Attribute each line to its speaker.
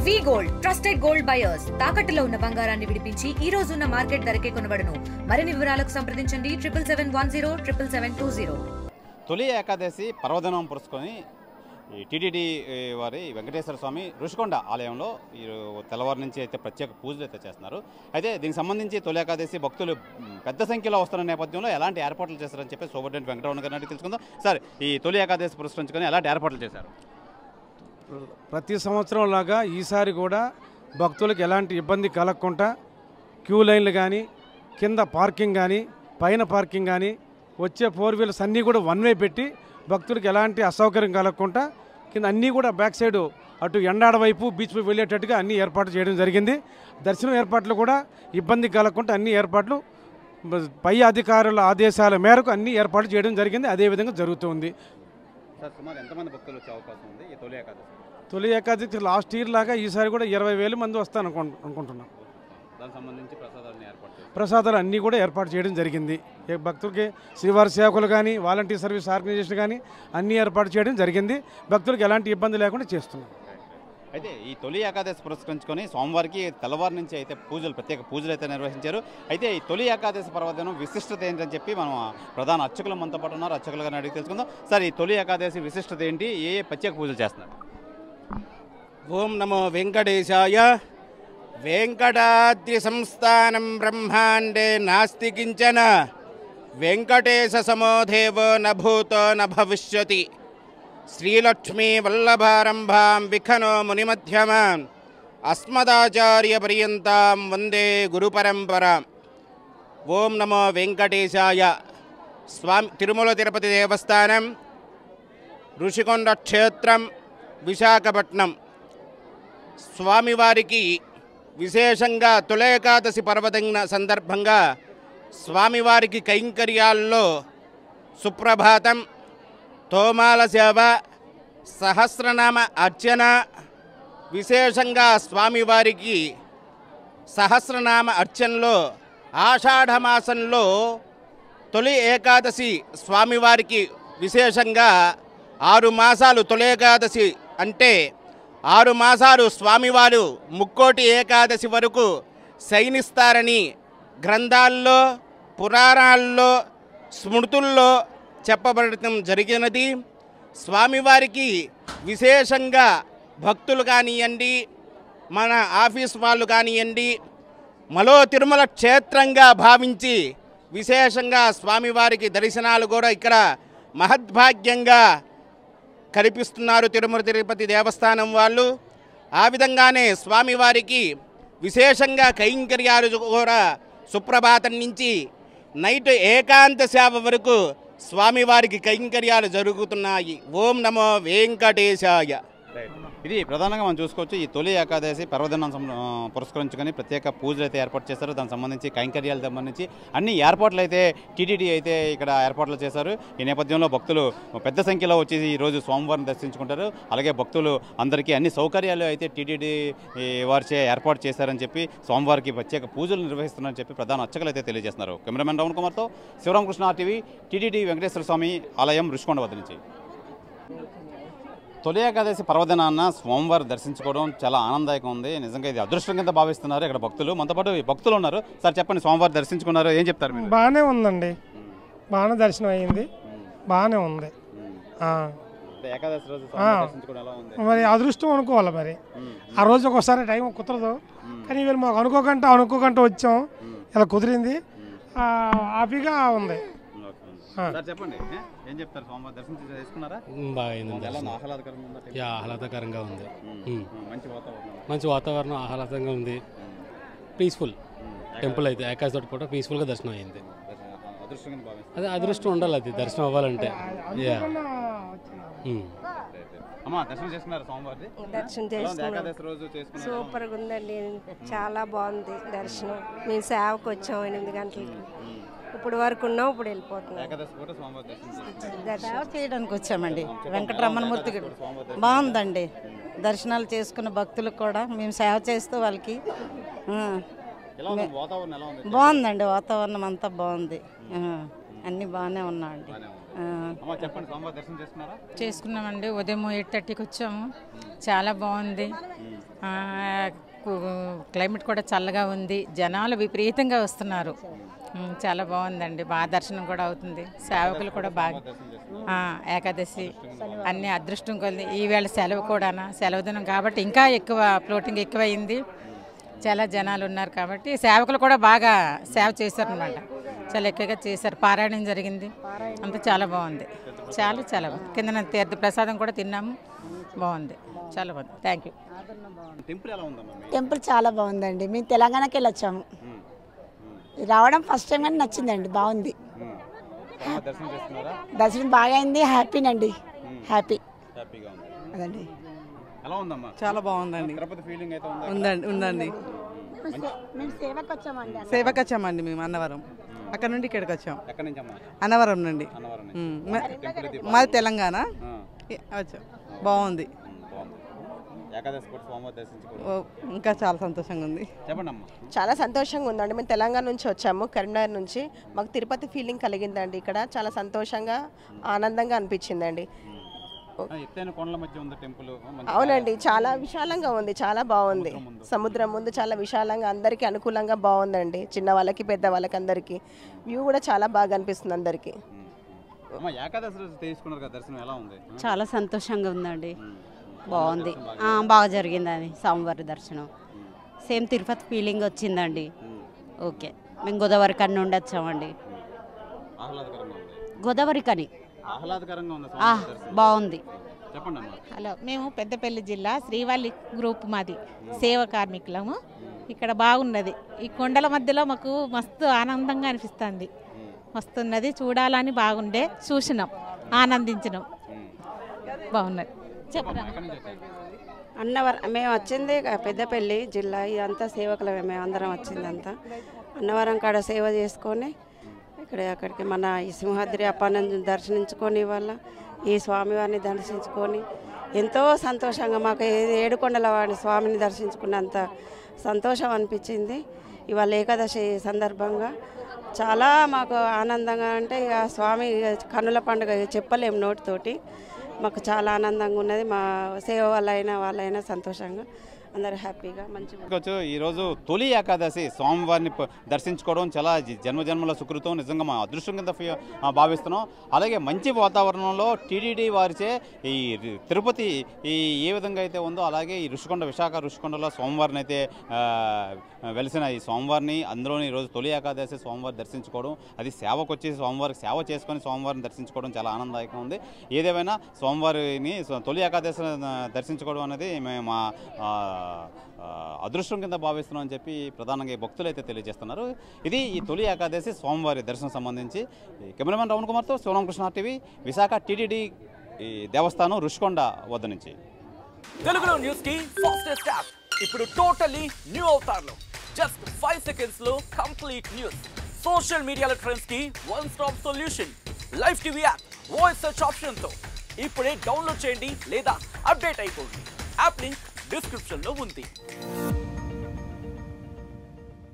Speaker 1: వి gold trusted gold buyers తాకట్టులో ఉన్న బంగారాన్ని విడిపించి ఈ రోజు ఉన్న మార్కెట్ ధరకే కొనబడును. మరిన్ని వివరాలకు సంప్రదించండి 77107720.
Speaker 2: తొలి ఏకాదశి పర్వదినం పురస్కొని ఈ టీటీడీ వారి వెంకటేశ్వర స్వామి ఋషికొండ ఆలయంలో ఈ తెల్లవారు నుంచి అయితే ప్రత్యేక పూజలు అయితే చేస్తున్నారు. అయితే దీనికి సంబంధించి తొలి ఏకాదశి భక్తులు పెద్ద సంఖ్యలో వస్తున్న నేపథ్యంలో ఎలాంటి ఏర్పాట్లు చేస్తారని చెప్పి సూపరింటెండెంట్ వెంకటరమణ గారిని తెలుసుకుందాం. సార్, ఈ తొలి ఏకాదశి పురస్కరించుకొని ఎలాంటి ఏర్పాట్లు చేశారు?
Speaker 3: ప్రతి సంవత్సరం లాగా ఈసారి కూడా భక్తులకు ఎలాంటి ఇబ్బంది కలగకుండా క్యూ లైన్లు కానీ, కింద పార్కింగ్ కానీ, పైన పార్కింగ్ కానీ, వచ్చే 4 వీలర్స్ అన్నీ కూడా వన్ వే పెట్టి భక్తులకు ఎలాంటి అసౌకర్యం కలగకుండా కింద అన్నీ కూడా బ్యాక్ సైడ్ అటు ఎండాడ వైపు బీచ్ వైపు వెళ్ళేటట్టుగా అన్ని ఏర్పాట్లు చేయడం జరిగింది. దర్శనం ఏర్పాట్లు కూడా ఇబ్బంది కలగకుండా అన్ని ఏర్పాట్లు పై అధికారుల ఆదేశాల మేరకు అన్ని ఏర్పాట్లు చేయడం జరిగింది. అదేవిధంగా జరుగుతుంది.
Speaker 2: సుమారు ఎంతమంది భక్తులు వచ్చే అవకాశం ఉంది ఈ తొలి ఏకాదశి?
Speaker 3: తొలి ఏకాదశి లాస్ట్ ఇయర్ లాగా ఈసారి కూడా 20,000 మంది వస్తాను అనుకుంటున్నాం.
Speaker 2: దానికి సంబంధించి
Speaker 3: ప్రసాదాలు అన్నీ కూడా ఏర్పాటు చేయడం జరిగింది. భక్తులకి శ్రీవారి సేవకులు కానీ, వాలంటీర్ సర్వీస్ ఆర్గనైజేషన్ కానీ అన్నీ ఏర్పాటు చేయడం జరిగింది. భక్తులకు ఎలాంటి ఇబ్బంది లేకుండా చేస్తున్నాం.
Speaker 2: అయితే ఈ తొలి ఏకాదశి పురస్కరించుకొని సోమవారికి తెల్లవారు నుంచి అయితే ప్రత్యేక పూజలు అయితే నిర్వహించారు. అయితే ఈ తొలి ఏకాదశి పర్వదినం విశిష్టత ఏంటని చెప్పి మనం ప్రధాన అర్చకులు మనతో పాటు ఉన్నారు. అర్చకులు గారిని అడిగి తెలుసుకుందాం. సార్, ఈ తొలి ఏకాదశి విశిష్టత ఏంటి? ఏ ప్రత్యేక పూజలు చేస్తున్నారు?
Speaker 4: ఓం నమో వెంకటేశాయ. వెంకటాద్రి సంస్థానం బ్రహ్మాండే నాస్తి కించన వెంకటేశ సమో దేవో న భూతో న భవిష్యతి. శ్రీలక్ష్మీ వల్లభారంభాం విఖనో మునిమధ్యమాం అస్మదాచార్య పర్యంతాం వందే గురుపరంపరాం. ఓం నమో వెంకటేశాయ. స్వామి తిరుమల తిరుపతి దేవస్థానం, ఋషికొండ క్షేత్రం, విశాఖపట్నం. స్వామివారికి విశేషంగా తొలి ఏకాదశి పర్వదిన సందర్భంగా స్వామివారికి కైంకర్యాల్లో సుప్రభాతం, తోమాల సేవ, సహస్రనామ అర్చన, విశేషంగా స్వామివారికి సహస్రనామ అర్చనలో ఆషాఢమాసంలో తొలి ఏకాదశి స్వామివారికి విశేషంగా 6 మాసాలు తొలి ఏకాదశి అంటే 6 మాసాలు స్వామివారు ముక్కోటి ఏకాదశి వరకు శయనిస్తారని గ్రంథాల్లో, పురాణాల్లో, స్మృతుల్లో చెప్పబడటం జరిగినది. స్వామివారికి విశేషంగా భక్తులు కానివ్వండి, మన ఆఫీస్ వాళ్ళు కానివ్వండి, మరో తిరుమల క్షేత్రంగా భావించి విశేషంగా స్వామివారికి దర్శనాలు కూడా ఇక్కడ మహద్భాగ్యంగా కల్పిస్తున్నారు తిరుమల తిరుపతి దేవస్థానం వాళ్ళు. ఆ విధంగానే స్వామివారికి విశేషంగా కైంకర్యాలు కూడా సుప్రభాతం నుంచి నైట్ ఏకాంత సేవ వరకు స్వామివారికి కైంకర్యాలు జరుగుతున్నాయి. ఓం నమో వెంకటేశాయ.
Speaker 2: ఇది ప్రధానంగా మనం చూసుకోవచ్చు. ఈ తొలి ఏకాదశి పర్వదినం పురస్కరించుకొని ప్రత్యేక పూజలు అయితే ఏర్పాటు చేశారు. దానికి సంబంధించి కైంకర్యాలకు సంబంధించి అన్ని ఏర్పాట్లు అయితే టీటీడీ అయితే ఇక్కడ ఏర్పాట్లు చేశారు. ఈ నేపథ్యంలో భక్తులు పెద్ద సంఖ్యలో వచ్చి ఈరోజు సోమవారం దర్శించుకుంటారు. అలాగే భక్తులు అందరికీ అన్ని సౌకర్యాలు అయితే టీటీడీ వారిచే ఏర్పాటు చేశారని చెప్పి సోమవారికి ప్రత్యేక పూజలు నిర్వహిస్తున్నారని చెప్పి ప్రధాన అర్చకులు అయితే తెలియజేస్తున్నారు. కెమెరామెన్ రమణ కుమార్తో శివరామకృష్ణ RTV, టీటీడీ వెంకటేశ్వర స్వామి ఆలయం ఋషికొండ వద్ద నుంచి. తొలి ఏకాదశి పర్వదినాన్న సోమవారం దర్శించుకోవడం చాలా ఆనందదాయకంగా ఉంది. నిజంగా ఇది అదృష్టం కింద భావిస్తున్నారు ఇక్కడ భక్తులు. మనతో పాటు భక్తులు ఉన్నారు. సార్, చెప్పండి, సోమవారం దర్శించుకున్నారు, ఏం చెప్తారు మీరు?
Speaker 5: బాగానే ఉందండి, బాగానే దర్శనం అయ్యింది, బాగానే ఉంది.
Speaker 2: ఏకాదశి రోజు
Speaker 5: మరి అదృష్టం అనుకోవాలి. మరి ఆ రోజు ఒకసారి టైం కుదరదు, కానీ వీళ్ళు మాకు అనుకోకుండా వచ్చాం, ఇలా కుదిరింది, హ్యాపీగా ఉంది.
Speaker 2: చెప్పండి, ఏం చెప్తారు? సోమవారం దర్శనం చేసుకున్నారా?
Speaker 6: ఆహ్లాదకరంగా ఉంది. మంచి వాతావరణం, ఆహ్లాదంగా ఉంది. పీస్ఫుల్ టెంపుల్ అయితే ఏకాదశి పూట పీస్ఫుల్గా దర్శనం అయింది. అదే అదృష్టం ఉండాలి, అది దర్శనం అవ్వాలంటే.
Speaker 2: దర్శనం
Speaker 7: సూపర్గా ఉందండి, చాలా బాగుంది దర్శనం. మేము సేవకు వచ్చాం 8 గంటలకి, ఇప్పుడు వరకు ఉన్నాం, ఇప్పుడు వెళ్ళిపోతున్నాం.
Speaker 8: సేవ చేయడానికి వచ్చామండి. వెంకటరమణమూర్తి గారు బాగుందండి. దర్శనాలు చేసుకున్న భక్తులకు కూడా మేము సేవ చేస్తూ వాళ్ళకి బాగుందండి. వాతావరణం అంతా బాగుంది, అన్నీ బాగానే ఉన్నాయండి.
Speaker 2: చెప్పండి, సోమవారం దర్శనం చేసుకున్నారా?
Speaker 9: చేసుకున్నామండి. ఉదయం 8:30కి వచ్చాము. చాలా బాగుంది. క్లైమేట్ కూడా చల్లగా ఉంది. జనాలు విపరీతంగా వస్తున్నారు. చాలా బాగుందండి. బాగా దర్శనం కూడా అవుతుంది. సేవకులు కూడా బాగా ఏకాదశి అన్ని అదృష్టం కొద్ది. ఈవేళ సెలవు కూడా సెలవు దినం కాబట్టి ఇంకా ఎక్కువ ఫ్లోటింగ్ ఎక్కువైంది. చాలా జనాలు ఉన్నారు కాబట్టి సేవకులు కూడా బాగా సేవ చేశారనమాట. చాలా ఎక్కువగా చేశారు. పారాయణం జరిగింది. అంతా చాలా బాగుంది. చాలా చాలా బాగుంది. కింద తీర్థ ప్రసాదం కూడా తిన్నాము. బాగుంది. చాలా బాగుంది. Thank you.
Speaker 10: టెంపుల్ చాలా బాగుందండి. మేము తెలంగాణకి వెళ్ళి వచ్చాము. రావడం ఫస్ట్ టైం కానీ నచ్చిందండి. బాగుంది. దర్శనం బాగా అయింది. హ్యాపీనండి. హ్యాపీ అదండి.
Speaker 11: చాలా బాగుందండి. ఉందండి.
Speaker 10: మేము సేవకు వచ్చామండి.
Speaker 11: సేవకు వచ్చామండి. మేము అన్నవరం. అక్కడ నుండి ఇక్కడికి వచ్చాం. అన్నవరం నుండి. మాది తెలంగాణ. వచ్చాం. బాగుంది. ఇంకా చాలా సంతోషంగా ఉంది.
Speaker 12: చాలా సంతోషంగా ఉందండి. మేము తెలంగాణ నుంచి వచ్చాము, కరీంనగర్ నుంచి. మాకు తిరుపతి ఫీలింగ్ కలిగిందండి. ఇక్కడ చాలా సంతోషంగా ఆనందంగా అనిపించిందండి. అవునండి, చాలా విశాలంగా ఉంది. చాలా బాగుంది. సముద్రం ముందు చాలా విశాలంగా, అందరికీ అనుకూలంగా బాగుందండి. చిన్న వాళ్ళకి పెద్ద వాళ్ళకి అందరికీ వ్యూ కూడా చాలా బాగా అనిపిస్తుంది అందరికీ.
Speaker 13: చాలా సంతోషంగా ఉందండి. బాగుంది. బాగా జరిగిందండి స్వామివారి దర్శనం. సేమ్ తిరుపతి ఫీలింగ్ వచ్చిందండి. ఓకే. మేము గోదావరి కని నుండి వచ్చామండి. గోదావరి కని బాగుంది.
Speaker 14: హలో, మేము పెద్దపల్లి జిల్లా శ్రీవల్లి గ్రూప్ మాది. సేవ కార్మికులము. ఇక్కడ బాగున్నది. ఈ కొండల మధ్యలో మాకు మస్తు ఆనందంగా అనిపిస్తుంది. మస్తున్నది. చూడాలని బాగుండే. చూసినాం, ఆనందించినాం. బాగున్నది.
Speaker 15: అన్నవరం మేము వచ్చింది పెద్దపల్లి జిల్లా. ఇదంతా సేవకులమే. మేము అందరం వచ్చిందంతా అన్నవరం కాడ సేవ చేసుకొని అక్కడికి మన ఈ సింహాద్రి అప్పని దర్శించుకొని వల్ల ఈ స్వామివారిని దర్శించుకొని ఎంతో సంతోషంగా మాకు ఏడుకొండల వాడిని స్వామిని దర్శించుకున్నంత సంతోషం అనిపించింది. ఇవాళ ఏకాదశి సందర్భంగా చాలా మాకు ఆనందంగా, అంటే ఇక స్వామి కన్నుల పండుగ చెప్పలేము నోటితోటి. మాకు చాలా ఆనందంగా ఉన్నది. మా సేవ వాళ్ళైనా సంతోషంగా అందరూ హ్యాపీగా మంచిగా.
Speaker 2: ఈరోజు తొలి ఏకాదశి స్వామివారిని దర్శించుకోవడం చాలా జన్మజన్మల సుకృతం. నిజంగా మా అదృష్టం కింద భావిస్తున్నాం. అలాగే మంచి వాతావరణంలో టీటీడీ వారిచే ఈ తిరుపతి ఏ విధంగా అయితే ఉందో అలాగే ఈ విశాఖ ఋషికొండలో స్వామివారిని అయితే వెలిసిన ఈ స్వామివారిని, అందులోని ఈరోజు తొలి ఏకాదశి స్వామివారిని దర్శించుకోవడం, అది సేవకు వచ్చి స్వామివారికి సేవ చేసుకొని స్వామివారిని దర్శించుకోవడం చాలా ఆనందదాయకంగా ఉంది. ఏదేమైనా స్వామివారిని తొలి ఏకాదశి దర్శించుకోవడం అనేది మేము మా అదృష్టం కింద భావిస్తున్నాం అని చెప్పి ప్రధానంగా భక్తులు అయితే తెలియజేస్తున్నారు. ఇది ఈ తొలి ఏకాదశి స్వామివారి దర్శనం సంబంధించి కెమెరామెన్ రమణ కుమార్తో శివరామకృష్ణ టీవీ, విశాఖ టీటీడీ దేవస్థానం ఋషికొండ వద్ద నుంచి.
Speaker 16: తెలుగులో న్యూస్ కి ఫాస్టెస్ట్ యాప్ ఇప్పుడు టోటల్లీ న్యూ అవతార్లో జస్ట్ 5 seconds లో కంప్లీట్ న్యూస్. సోషల్ మీడియాలో ట్రెండ్స్ కి one stop solution. Live TV app voice search option తో ఇప్పుడే డౌన్లోడ్ చేయండి లేదా అప్డేట్ అయిపోండి. యాప్ లింక్ డిస్క్రిప్షన్ లో ఉంది.